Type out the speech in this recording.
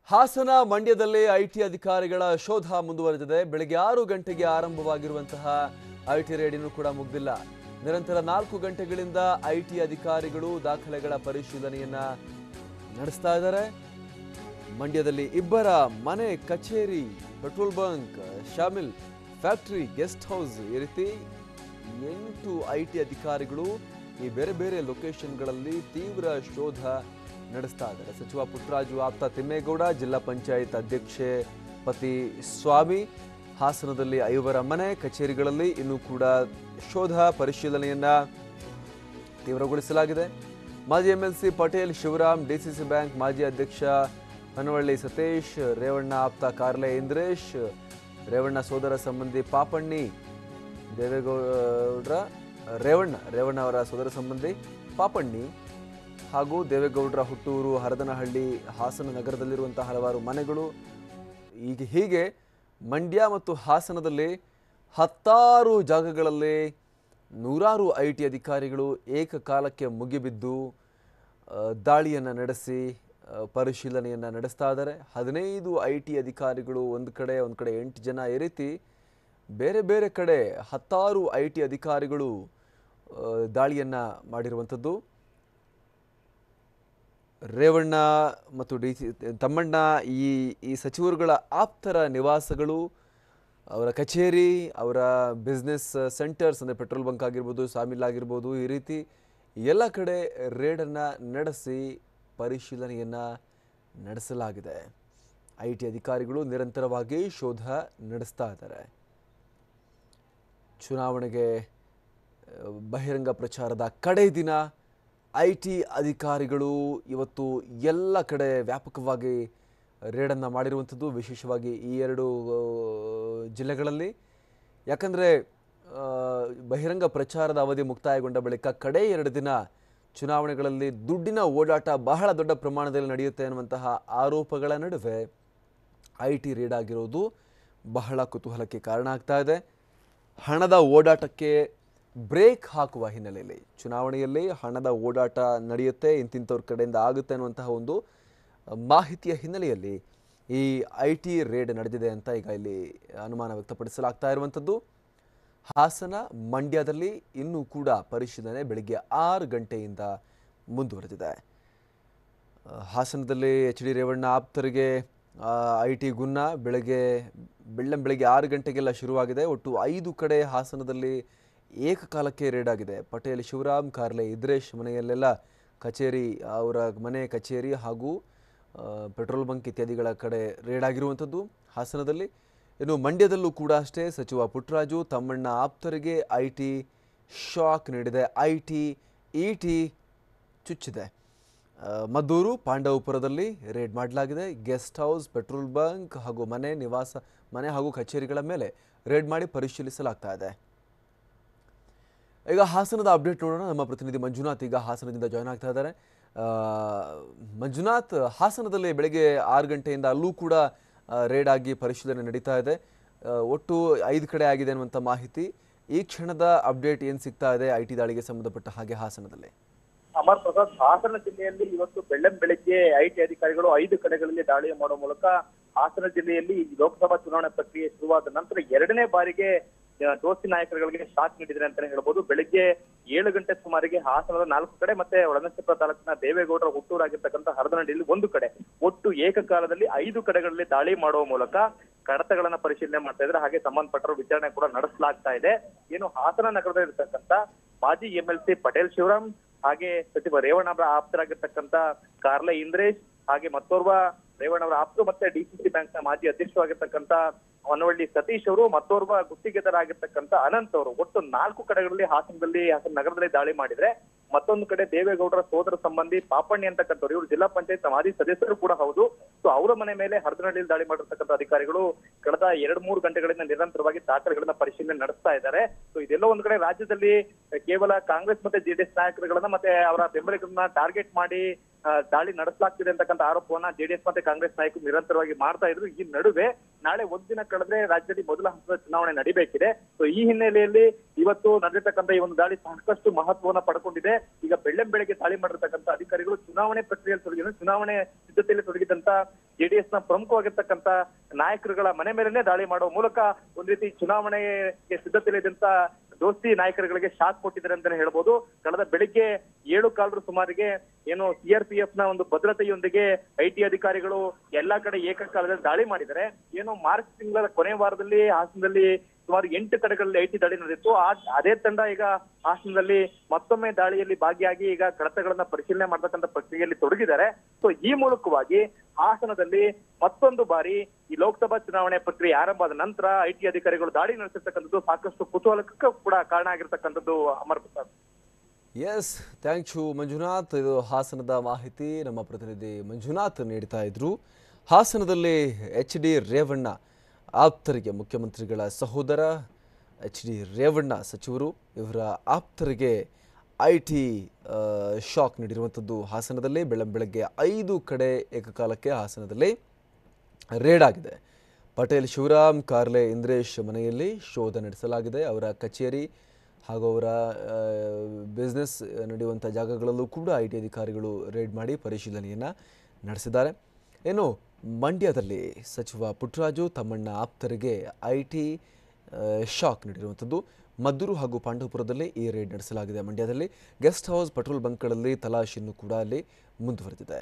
ಹಾಸನ ಮಂಡ್ಯದಲ್ಲಿ ಐಟಿ ಅಧಿಕಾರಿಗಳ ಶೋಧ ಮುಂದುವರೆದಿದೆ. ಬೆಳಗ್ಗೆ 6 ಗಂಟೆಗೆ ಆರಂಭವಾಗಿರುವಂತಹ ಐಟಿ ರೇಡ್ ಇನ್ನೂ ಕೂಡ ಮುಗಿದಿಲ್ಲ. ನಿರಂತರ 4 ಗಂಟೆಗಳಿಂದ ಐಟಿ ಅಧಿಕಾರಿಗಳು ದಾಖಲೆಗಳ ಪರಿಶೀಲನೆಯನ್ನ ನಡೆಸ್ತಾ ಇದ್ದಾರೆ. ಮಂಡ್ಯದಲ್ಲಿ ಇಬ್ಬರ ಮನೆ, ಕಚೇರಿ, petrol bunk, Shamil, factory, guest house ಈ ರೀತಿ 8 ಐಟಿ ಅಧಿಕಾರಿಗಳು ಈ ಬೇರೆ ಬೇರೆ ಲೊಕೇಶನ್ಗಳಲ್ಲಿ ತೀವ್ರ ಶೋಧ ನಡೆಸ್ತಾ ಇದ್ದಾರೆ. ಸಚಿವ ಪುಟ್ಟರಾಜು ಆಪ್ತ ತಿಮ್ಮೇಗೌಡ, ಜಿಲ್ಲಾ ಪಂಚಾಯತ್ ಅಧ್ಯಕ್ಷೆ ಪತಿ ಸ್ವಾಮಿ, ಹಾಸನದಲ್ಲಿ ಐವರ ಮನೆ, ಕಚೇರಿಗಳಲ್ಲಿ ಇನ್ನೂ ಕೂಡ ಶೋಧ ಪರಿಶೀಲನೆಯನ್ನ ತೀವ್ರಗೊಳಿಸಲಾಗಿದೆ. ಮಾಜಿ MLC Patel Shivaram, DCC bank ಮಾಜಿ ಅಧ್ಯಕ್ಷ ಹೊನ್ನವಳ್ಳಿ ಸತೀಶ್, ರೇವಣ್ಣ ಆಪ್ತ ಕಾರ್ಲೆ ಇಂದ್ರೇಶ್, ರೇವಣ್ಣ ಸೋದರ ಸಂಬಂಧಿ ಪಾಪಣ್ಣಿ, ದೇವೇಗೌಡರ ರೇವಣ್ಣ ಅವರ ಸೋದರ ಸಂಬಂಧಿ ಪಾಪಣ್ಣಿ ಹಾಗೂ ದೇವೇಗೌಡರ ಹುಟ್ಟೂರು ಹರದನಹಳ್ಳಿ, ಹಾಸನ ನಗರದಲ್ಲಿರುವಂತಹ ಹಲವಾರು ಮನೆಗಳು. ಹೀಗೆ ಮಂಡ್ಯ ಮತ್ತು ಹಾಸನದಲ್ಲಿ 10 ಜಾಗಗಳಲ್ಲಿ ನೂರಾರು ಐಟಿ ಅಧಿಕಾರಿಗಳು ಏಕಕಾಲಕ್ಕೆ ಮುಗಿಬಿದ್ದು ದಾಳಿಯನ್ನು ನಡೆಸಿ ಪರಿಶೀಲನೆಯನ್ನು ನಡೆಸ್ತಾ ಇದ್ದಾರೆ. 15 ಐಟಿ ಅಧಿಕಾರಿಗಳು ಒಂದು ಕಡೆ 8 ಜನ, ಈ ರೀತಿ ಬೇರೆ ಬೇರೆ ಕಡೆ 10 ಐಟಿ ಅಧಿಕಾರಿಗಳು ದಾಳಿಯನ್ನು ಮಾಡಿರುವಂಥದ್ದು. ರೇವಣ್ಣ ಮತ್ತು ತಮ್ಮಣ್ಣ ಈ ಸಚಿವರುಗಳ ಆಪ್ತರ ನಿವಾಸಗಳು, ಅವರ ಕಚೇರಿ, ಅವರ ಬಿಸ್ನೆಸ್ ಸೆಂಟರ್ಸ್ ಅಂದರೆ ಪೆಟ್ರೋಲ್ ಬಂಕ್ ಆಗಿರ್ಬೋದು, ಸಾಮಿಲ್ ಆಗಿರ್ಬೋದು, ಈ ರೀತಿ ಎಲ್ಲ ಕಡೆ ರೇಡನ್ನು ನಡೆಸಿ ಪರಿಶೀಲನೆಯನ್ನು ನಡೆಸಲಾಗಿದೆ. ಐಟಿ ಅಧಿಕಾರಿಗಳು ನಿರಂತರವಾಗಿ ಶೋಧ ನಡೆಸ್ತಾ ಇದ್ದಾರೆ. ಚುನಾವಣೆಗೆ ಬಹಿರಂಗ ಪ್ರಚಾರದ ಕಡೆ ದಿನ ಐಟಿ ಅಧಿಕಾರಿಗಳು ಇವತ್ತು ಎಲ್ಲ ಕಡೆ ವ್ಯಾಪಕವಾಗಿ ರೇಡನ್ನು ಮಾಡಿರುವಂಥದ್ದು, ವಿಶೇಷವಾಗಿ ಈ 2 ಜಿಲ್ಲೆಗಳಲ್ಲಿ. ಯಾಕಂದರೆ ಬಹಿರಂಗ ಪ್ರಚಾರದ ಅವಧಿ ಮುಕ್ತಾಯಗೊಂಡ ಬಳಿಕ ಕಡೆ 2 ದಿನ ಚುನಾವಣೆಗಳಲ್ಲಿ ದುಡ್ಡಿನ ಓಡಾಟ ಬಹಳ ದೊಡ್ಡ ಪ್ರಮಾಣದಲ್ಲಿ ನಡೆಯುತ್ತೆ ಅನ್ನುವಂತಹ ಆರೋಪಗಳ ನಡುವೆ ಐಟಿ ರೇಡ್ ಆಗಿರೋದು ಬಹಳ ಕುತೂಹಲಕ್ಕೆ ಕಾರಣ ಆಗ್ತಾ ಇದೆ. ಹಣದ ಓಡಾಟಕ್ಕೆ ಬ್ರೇಕ್ ಹಾಕುವ ಹಿನ್ನೆಲೆಯಲ್ಲಿ, ಚುನಾವಣೆಯಲ್ಲಿ ಹಣದ ಓಡಾಟ ನಡೆಯುತ್ತೆ, ಇಂತಿಂಥವ್ರ ಕಡೆಯಿಂದ ಆಗುತ್ತೆ ಅನ್ನುವಂತಹ ಒಂದು ಮಾಹಿತಿಯ ಹಿನ್ನೆಲೆಯಲ್ಲಿ ಈ ಐಟಿ ರೇಡ್ ನಡೆದಿದೆ ಅಂತ ಈಗ ಇಲ್ಲಿ ಅನುಮಾನ ವ್ಯಕ್ತಪಡಿಸಲಾಗ್ತಾ ಇರುವಂಥದ್ದು. ಹಾಸನ ಮಂಡ್ಯದಲ್ಲಿ ಇನ್ನೂ ಕೂಡ ಪರಿಶೀಲನೆ ಬೆಳಗ್ಗೆ 6 ಗಂಟೆಯಿಂದ ಮುಂದುವರೆದಿದೆ. ಹಾಸನದಲ್ಲಿ HD ರೇವಣ್ಣ ಆಪ್ತರಿಗೆ ಐಟಿ ಗುನ್ನ ಬೆಳಗ್ಗೆ 6 ಗಂಟೆಗೆಲ್ಲ ಶುರುವಾಗಿದೆ. ಒಟ್ಟು 5 ಕಡೆ ಹಾಸನದಲ್ಲಿ ಏಕಕಾಲಕ್ಕೆ ರೇಡ್ ಆಗಿದೆ. ಪಟೇಲ್ ಶಿವರಾಮ್, ಕಾರ್ಲೆ ಇಂದ್ರೇಶ್ ಮನೆಯಲ್ಲೆಲ್ಲ ಕಚೇರಿ, ಅವರ ಮನೆ, ಕಚೇರಿ ಹಾಗೂ ಪೆಟ್ರೋಲ್ ಬಂಕ್ ಇತ್ಯಾದಿಗಳ ಕಡೆ ರೇಡ್ ಆಗಿರುವಂಥದ್ದು ಹಾಸನದಲ್ಲಿ. ಇನ್ನು ಮಂಡ್ಯದಲ್ಲೂ ಕೂಡ ಅಷ್ಟೇ, ಸಚಿವ ಪುಟ್ಟರಾಜು ತಮ್ಮಣ್ಣ ಆಪ್ತರಿಗೆ ಐಟಿ ಶಾಕ್ ನೀಡಿದೆ. ಇಟಿ ಚುಚ್ಚಿದೆ. ಮದ್ದೂರು, ಪಾಂಡವಪುರದಲ್ಲಿ ರೇಡ್ ಮಾಡಲಾಗಿದೆ. ಗೆಸ್ಟ್ ಹೌಸ್, ಪೆಟ್ರೋಲ್ ಬಂಕ್ ಹಾಗೂ ಮನೆ ಹಾಗೂ ಕಚೇರಿಗಳ ಮೇಲೆ ರೇಡ್ ಮಾಡಿ ಪರಿಶೀಲಿಸಲಾಗ್ತಾ ಇದೆ. ಈಗ ಹಾಸನದ ಅಪ್ಡೇಟ್ ನೋಡೋಣ. ನಮ್ಮ ಪ್ರತಿನಿಧಿ ಮಂಜುನಾಥ್ ಈಗ ಹಾಸನದಿಂದ ಜಾಯ್ನ್ ಆಗ್ತಾ ಇದ್ದಾರೆ. ಮಂಜುನಾಥ್, ಹಾಸನದಲ್ಲಿ ಬೆಳಗ್ಗೆ 6 ಗಂಟೆಯಿಂದ ಅಲ್ಲೂ ಕೂಡ ರೇಡ್ ಆಗಿ ಪರಿಶೀಲನೆ ನಡೀತಾ ಇದೆ. ಒಟ್ಟು 5 ಕಡೆ ಆಗಿದೆ ಅನ್ನುವಂಥ ಮಾಹಿತಿ. ಈ ಕ್ಷಣದ ಅಪ್ಡೇಟ್ ಏನು ಸಿಗ್ತಾ ಇದೆ ಐಟಿ ದಾಳಿಗೆ ಸಂಬಂಧಪಟ್ಟ ಹಾಗೆ ಹಾಸನದಲ್ಲಿ? ಅಮರ್ ಪ್ರಸಾದ್, ಹಾಸನ ಜಿಲ್ಲೆಯಲ್ಲಿ ಇವತ್ತು ಬೆಳಗ್ಗೆ ಐಟಿ ಅಧಿಕಾರಿಗಳು 5 ಕಡೆಗಳಲ್ಲಿ ದಾಳಿ ಮಾಡುವ ಮೂಲಕ ಹಾಸನ ಜಿಲ್ಲೆಯಲ್ಲಿ ಲೋಕಸಭಾ ಚುನಾವಣೆ ಪ್ರಕ್ರಿಯೆ ಶುರುವಾದ ನಂತರ 2ನೇ ಬಾರಿಗೆ ದೋಸ್ತಿ ನಾಯಕರುಗಳಿಗೆ ಶಾಕ್ ನೀಡಿದ್ರೆ ಅಂತಾನೆ ಹೇಳ್ಬೋದು. ಬೆಳಿಗ್ಗೆ 7 ಗಂಟೆ ಸುಮಾರಿಗೆ ಹಾಸನದ 4 ಕಡೆ ಮತ್ತೆ ಒಳನರಸೀಪುರ ತಾಲೂಕಿನ ದೇವೇಗೌಡರ ಹುಟ್ಟೂರಾಗಿರ್ತಕ್ಕಂಥ ಹರದನಹಳ್ಳಿಯಲ್ಲಿ 1 ಕಡೆ, ಒಟ್ಟು ಏಕಕಾಲದಲ್ಲಿ 5 ಕಡೆಗಳಲ್ಲಿ ದಾಳಿ ಮಾಡುವ ಮೂಲಕ ಕಡತಗಳನ್ನ ಪರಿಶೀಲನೆ ಮಾಡ್ತಾ ಇದ್ದಾರೆ. ಹಾಗೆ ಸಂಬಂಧಪಟ್ಟರು ವಿಚಾರಣೆ ಕೂಡ ನಡೆಸಲಾಗ್ತಾ ಇದೆ. ಏನು ಹಾಸನ ನಗರದಲ್ಲಿ ಇರ್ತಕ್ಕಂಥ ಮಾಜಿ ಎಂಎಲ್ಸಿ ಪಟೇಲ್ ಶಿವರಾಮ್, ಹಾಗೆ ಸಚಿವ ರೇವಣ್ಣ ಅವರ ಆಪ್ತರಾಗಿರ್ತಕ್ಕಂಥ ಕಾರ್ಲೆ ಇಂದ್ರೇಶ್, ಹಾಗೆ ಮತ್ತೋರ್ವ ರೇವಣ್ಣ ಅವರ ಆಪ್ತರು ಮತ್ತೆ ಡಿಸಿಸಿ ಬ್ಯಾಂಕ್ ನ ಮಾಜಿ ಅಧ್ಯಕ್ಷರಾಗಿರ್ತಕ್ಕಂಥ ಹೊನ್ನವಳ್ಳಿ ಸತೀಶ್ ಅವರು, ಮತ್ತೋರ್ವ ಗುತ್ತಿಗೆದಾರರಾಗಿರ್ತಕ್ಕಂಥ ಅನಂತ್ ಅವರು, ಒಟ್ಟು 4 ಕಡೆಗಳಲ್ಲಿ ಹಾಸನ ನಗರದಲ್ಲಿ ದಾಳಿ ಮಾಡಿದ್ರೆ, ಮತ್ತೊಂದು ಕಡೆ ದೇವೇಗೌಡರ ಸೋದರ ಸಂಬಂಧಿ ಪಾಪಣ್ಣಿ ಅಂತಕ್ಕಂಥವ್ರು, ಇವರು ಜಿಲ್ಲಾ ಪಂಚಾಯತ್ ಮಾಜಿ ಸದಸ್ಯರು ಕೂಡ ಹೌದು. ಸೊ ಅವರ ಮನೆ ಮೇಲೆ ಹರದನಹಳ್ಳಿಯಲ್ಲಿ ದಾಳಿ ಮಾಡಿರ್ತಕ್ಕಂಥ ಅಧಿಕಾರಿಗಳು ಕಳೆದ 2-3 ಗಂಟೆಗಳಿಂದ ನಿರಂತರವಾಗಿ ದಾಖಲೆಗಳನ್ನ ಪರಿಶೀಲನೆ ನಡೆಸ್ತಾ ಇದ್ದಾರೆ. ಸೊ ಇದೆಲ್ಲ ಒಂದ್ ಕಡೆ ರಾಜ್ಯದಲ್ಲಿ ಕೇವಲ ಕಾಂಗ್ರೆಸ್ ಮತ್ತೆ ಜೆಡಿಎಸ್ ನಾಯಕರುಗಳನ್ನ ಮತ್ತೆ ಅವರ ಬೆಂಬಲಿಗರನ್ನ ಟಾರ್ಗೆಟ್ ಮಾಡಿ ದಾಳಿ ನಡೆಸಲಾಗ್ತಿದೆ ಅಂತಕ್ಕಂಥ ಆರೋಪವನ್ನ ಜೆಡಿಎಸ್ ಮತ್ತೆ ಕಾಂಗ್ರೆಸ್ ನಾಯಕರು ನಿರಂತರವಾಗಿ ಮಾಡ್ತಾ ಇದ್ರು. ಈ ನಡುವೆ ನಾಳೆ ಒಂದಿನ ಕಳೆದ್ರೆ ರಾಜ್ಯದಲ್ಲಿ ಮೊದಲ ಹಂತದ ಚುನಾವಣೆ ನಡಿಬೇಕಿದೆ. ಸೊ ಈ ಹಿನ್ನೆಲೆಯಲ್ಲಿ ಇವತ್ತು ನಡೆದಿರ್ತಕ್ಕಂಥ ಈ ಒಂದು ದಾಳಿ ಸಾಕಷ್ಟು ಮಹತ್ವವನ್ನ ಪಡ್ಕೊಂಡಿದೆ. ಈಗ ಬೆಳ್ಳಂಬೆಳಗ್ಗೆ ದಾಳಿ ಮಾಡಿರ್ತಕ್ಕಂಥ ಅಧಿಕಾರಿಗಳು ಚುನಾವಣೆ ಪ್ರಕ್ರಿಯೆಯಲ್ಲಿ ತೊಡಗಿದ್ರು. ಚುನಾವಣೆ ಸಿದ್ಧತೆಯಲ್ಲಿ ತೊಡಗಿದಂತ ಜೆಡಿಎಸ್ ನ ಪ್ರಮುಖವಾಗಿರ್ತಕ್ಕಂಥ ನಾಯಕರುಗಳ ಮನೆ ಮೇಲೆನೆ ದಾಳಿ ಮಾಡುವ ಮೂಲಕ ಒಂದ್ ರೀತಿ ಚುನಾವಣೆಗೆ ಸಿದ್ಧತೆಯಲ್ಲಿದ್ದಂತ ದೋಸ್ತಿ ನಾಯಕರುಗಳಿಗೆ ಶಾಕ್ ಕೊಟ್ಟಿದ್ದಾರೆ ಅಂತಾನೆ ಹೇಳ್ಬೋದು. ಕಳೆದ ಬೆಳಿಗ್ಗೆ 7:15 ಸುಮಾರಿಗೆ ಏನು CRPF ನ ಒಂದು ಭದ್ರತೆಯೊಂದಿಗೆ IT ಅಧಿಕಾರಿಗಳು ಎಲ್ಲಾ ಕಡೆ ಏಕಕಾಲದಲ್ಲಿ ದಾಳಿ ಮಾಡಿದ್ದಾರೆ. ಏನು ಮಾರ್ಚ್ ತಿಂಗಳ ಕೊನೆ ವಾರದಲ್ಲಿ ಹಾಸನದಲ್ಲಿ ಸುಮಾರು 8 ಕಡೆಗಳಲ್ಲಿ IT ದಾಳಿ ನಡೆದಿತ್ತು. ಅದೇ ತಂಡ ಈಗ ಹಾಸನದಲ್ಲಿ ಮತ್ತೊಮ್ಮೆ ದಾಳಿಯಲ್ಲಿ ಭಾಗಿಯಾಗಿ ಈಗ ಕಡತಗಳನ್ನ ಪರಿಶೀಲನೆ ಮಾಡತಕ್ಕಂಥ ಪ್ರಕ್ರಿಯೆಯಲ್ಲಿ ತೊಡಗಿದ್ದಾರೆ. ಸೊ ಈ ಮೂಲಕವಾಗಿ ಹಾಸನದಲ್ಲಿ ಮತ್ತೊಂದು ಬಾರಿ ಈ ಲೋಕಸಭಾ ಚುನಾವಣೆ ಪ್ರಕ್ರಿಯೆ ಆರಂಭ ಆದ ನಂತರ IT ಅಧಿಕಾರಿಗಳು ದಾಳಿ ನಡೆಸಿರ್ತಕ್ಕಂಥದ್ದು ಸಾಕಷ್ಟು ಕುತೂಹಲಕ್ಕೆ ಕೂಡ ಕಾರಣ ಆಗಿರ್ತಕ್ಕಂಥದ್ದು Amar Prasad. Yes, thank you Manjunath. ಇದು ಹಾಸನದ ಮಾಹಿತಿ ನಮ್ಮ ಪ್ರತಿನಿಧಿ ಮಂಜುನಾಥ್ ನೀಡ್ತಾ ಇದ್ರು. ಹಾಸನದಲ್ಲಿ HD ರೇವಣ್ಣ ಆಪ್ತರಿಗೆ, ಮುಖ್ಯಮಂತ್ರಿಗಳ ಸಹೋದರ HD ರೇವಣ್ಣ ಸಚಿವರು, ಇವರ ಆಪ್ತರಿಗೆ IT ಶಾಕ್ ನೀಡಿರುವಂಥದ್ದು ಹಾಸನದಲ್ಲಿ. ಬೆಳಗ್ಗೆ 5 ಕಡೆ ಏಕಕಾಲಕ್ಕೆ ಹಾಸನದಲ್ಲಿ ರೇಡ್ ಆಗಿದೆ. ಪಟೇಲ್ ಶಿವರಾಮ್ ಕಾರ್ಲೆ ಇಂದ್ರೇಶ್ ಮನೆಯಲ್ಲಿ ಶೋಧ ನಡೆಸಲಾಗಿದೆ. ಅವರ ಕಚೇರಿ ಹಾಗೂ ಅವರ ಬಿಸ್ನೆಸ್ ನಡೆಯುವಂಥ ಜಾಗಗಳಲ್ಲೂ ಕೂಡ IT ಅಧಿಕಾರಿಗಳು ರೇಡ್ ಮಾಡಿ ಪರಿಶೀಲನೆಯನ್ನು ನಡೆಸಿದ್ದಾರೆ. ಏನು ಮಂಡ್ಯದಲ್ಲಿ ಸಚಿವ ಪುಟ್ಟರಾಜು ತಮ್ಮಣ್ಣ ಆಪ್ತರಿಗೆ IT ಶಾಕ್ ನೀಡಿರುವಂಥದ್ದು. ಮದ್ದೂರು ಹಾಗೂ ಪಾಂಡವಪುರದಲ್ಲಿ ಈ ರೇಡ್ ನಡೆಸಲಾಗಿದೆ. ಮಂಡ್ಯದಲ್ಲಿ ಗೆಸ್ಟ್ ಹೌಸ್, ಪೆಟ್ರೋಲ್ ಬಂಕ್ಗಳಲ್ಲಿ ತಲಾಶಿಯನ್ನು ಕೂಡ ಅಲ್ಲಿ ಮುಂದುವರೆದಿದೆ.